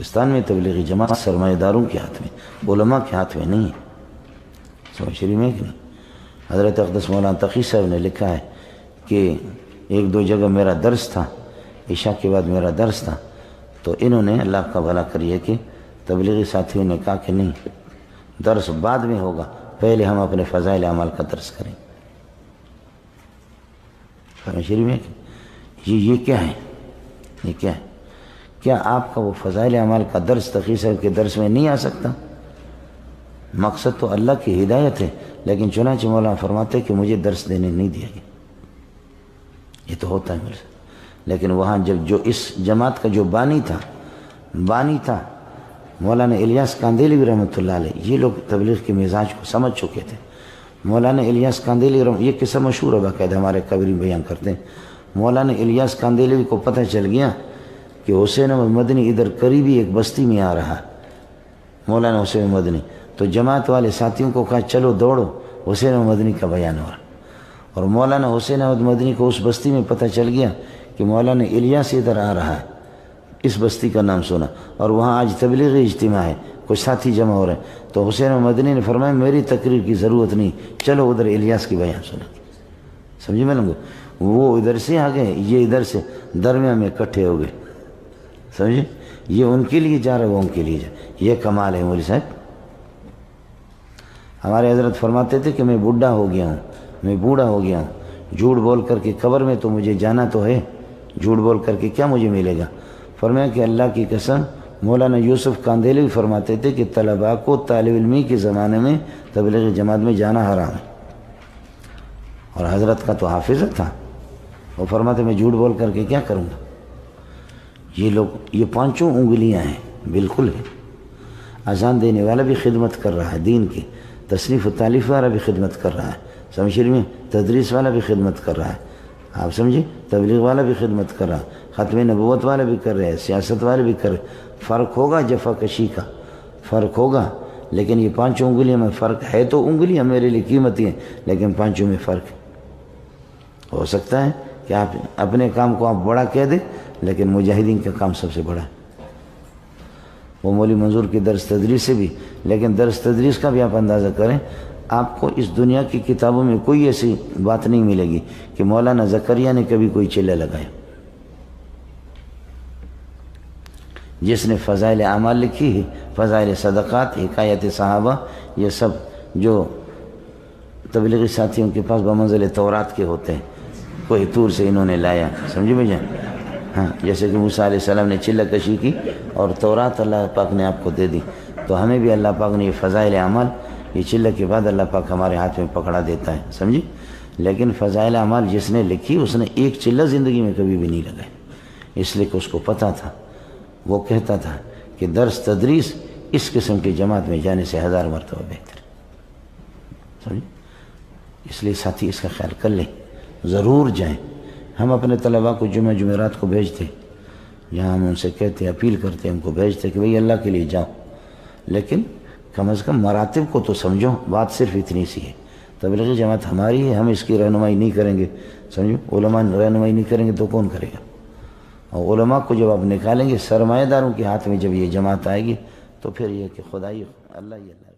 پاکستان میں تبلیغی جماعت سرمایہ داروں کے ہاتھ میں، علماء کے ہاتھ میں نہیں ہے، سمجھ رہی میں کہ نہیں؟ حضرت اقدس مولانا تقی صاحب نے لکھا ہے کہ ایک دو جگہ میرا درس تھا، عشاء کے بعد میرا درس تھا، تو انہوں نے اللہ کا بھلا کریے کہ تبلیغی ساتھیوں نے کہا کہ نہیں، درس بعد میں ہوگا، پہلے ہم اپنے فضائل اعمال کا درس کریں۔ سمجھ رہی میں کہ یہ کیا ہے؟ یہ کیا ہے؟ کیا آپ کا وہ فضائل اعمال کا درس تقی صاحب کے درس میں نہیں آ سکتا؟ مقصد تو اللہ کی ہدایت ہے، لیکن چنانچہ مولانا فرماتے کہ مجھے درس دینے نہیں دیا گیا۔ یہ تو ہوتا ہے میرے سے، لیکن وہاں جب جو اس جماعت کا جو بانی تھا مولانا الیاس کاندیلوی رحمۃ اللہ علیہ، یہ لوگ تبلیغ کے مزاج کو سمجھ چکے تھے۔ مولانا الیاس کاندیلوی، یہ قصہ مشہور ہے، باقاعدہ ہمارے قبری بیان کرتے ہیں۔ مولانا الیاس کاندیلوی کو پتہ چل گیا کہ حسین احمد مدنی ادھر قریبی ایک بستی میں آ رہا ہے، مولانا حسین مدنی، تو جماعت والے ساتھیوں کو کہا چلو دوڑو، حسین احمد مدنی کا بیان ہو رہا۔ اور مولانا حسین احمد مدنی کو اس بستی میں پتہ چل گیا کہ مولانا الیاس ادھر آ رہا ہے، اس بستی کا نام سنا، اور وہاں آج تبلیغی اجتماع ہے، کچھ ساتھی جمع ہو رہے ہیں، تو حسین احمد مدنی نے فرمایا میری تقریر کی ضرورت نہیں، چلو ادھر الیاس کی بیان سنا۔ سمجھے میں لوگوں؟ وہ ادھر سے آ گئے، یہ ادھر سے، درمیان میں اکٹھے ہو گئے، سمجھے؟ یہ ان کے لیے جا رہا ہے، وہ ان کے لیے جا رہا ہے۔ یہ کمال ہے مولوی صاحب۔ ہمارے حضرت فرماتے تھے کہ میں بوڑھا ہو گیا ہوں، جھوٹ بول کر کے قبر میں تو مجھے جانا تو ہے، جھوٹ بول کر کے کیا مجھے ملے گا؟ فرمایا کہ اللہ کی قسم، مولانا یوسف کاندیلوی فرماتے تھے کہ طلباء کو طالب علمی کے زمانے میں تبلیغی جماعت میں جانا حرام ہے، اور حضرت کا تو حافظ تھا، وہ فرماتے میں جھوٹ بول کر کے کیا کروں گا؟ یہ لوگ، یہ پانچوں انگلیاں ہیں، بالکل ہے۔ اذان دینے والا بھی خدمت کر رہا ہے دین کی، تصنیف و تالیف والا بھی خدمت کر رہا ہے، سمجھ رہی میں؟ تدریس والا بھی خدمت کر رہا ہے، آپ سمجھے؟ تبلیغ والا بھی خدمت کر رہا ہے، ختم نبوت والا بھی کر رہے ہیں، سیاست والے بھی کر رہے ہیں۔ فرق ہوگا جفا کشی کا، فرق ہوگا، لیکن یہ پانچوں انگلیوں میں فرق ہے۔ تو انگلیاں میرے لیے قیمتی ہیں، لیکن پانچوں میں فرق ہے۔ ہو سکتا ہے کہ آپ اپنے کام کو آپ بڑا کہہ دیں، لیکن مجاہدین کا کام سب سے بڑا ہے۔ وہ مولوی منظور کی درس تدریس سے بھی، لیکن درس تدریس کا بھی آپ اندازہ کریں، آپ کو اس دنیا کی کتابوں میں کوئی ایسی بات نہیں ملے گی کہ مولانا زکریا نے کبھی کوئی چلہ لگایا۔ جس نے فضائل اعمال لکھی ہے، فضائل صدقات، حکایت صحابہ، یہ سب جو تبلیغی ساتھیوں کے پاس بمنزل تورات کے ہوتے ہیں، کوئی طور سے انہوں نے لایا، سمجھے بھائی جان؟ ہاں، جیسے کہ موسیٰ علیہ السلام نے چلہ کشی کی اور تورات اللہ پاک نے آپ کو دے دی، تو ہمیں بھی اللہ پاک نے یہ فضائل اعمال، یہ چلہ کے بعد اللہ پاک ہمارے ہاتھ میں پکڑا دیتا ہے، سمجھے؟ لیکن فضائل اعمال جس نے لکھی، اس نے ایک چلہ زندگی میں کبھی بھی نہیں لگایا، اس لیے کہ اس کو پتہ تھا، وہ کہتا تھا کہ درس تدریس اس قسم کی جماعت میں جانے سے 1000 مرتبہ بہتر ہے، سمجھے؟ اس لیے ساتھی اس کا خیال کر لیں، ضرور جائیں۔ ہم اپنے طلباء کو جمعرات کو بھیجتے، جہاں ہم ان سے کہتے، اپیل کرتے، ہم کو بھیجتے کہ بھئی اللہ کے لیے جاؤ، لیکن کم از کم مراتب کو تو سمجھو۔ بات صرف اتنی سی ہے، تبلیغی جماعت ہماری ہے، ہم اس کی رہنمائی نہیں کریں گے، سمجھو؟ علماء رہنمائی نہیں کریں گے تو کون کرے گا؟ اور علماء کو جب آپ نکالیں گے، سرمایہ داروں کے ہاتھ میں جب یہ جماعت آئے گی، تو پھر یہ کہ خدائی اللہ ہی اللہ ہے۔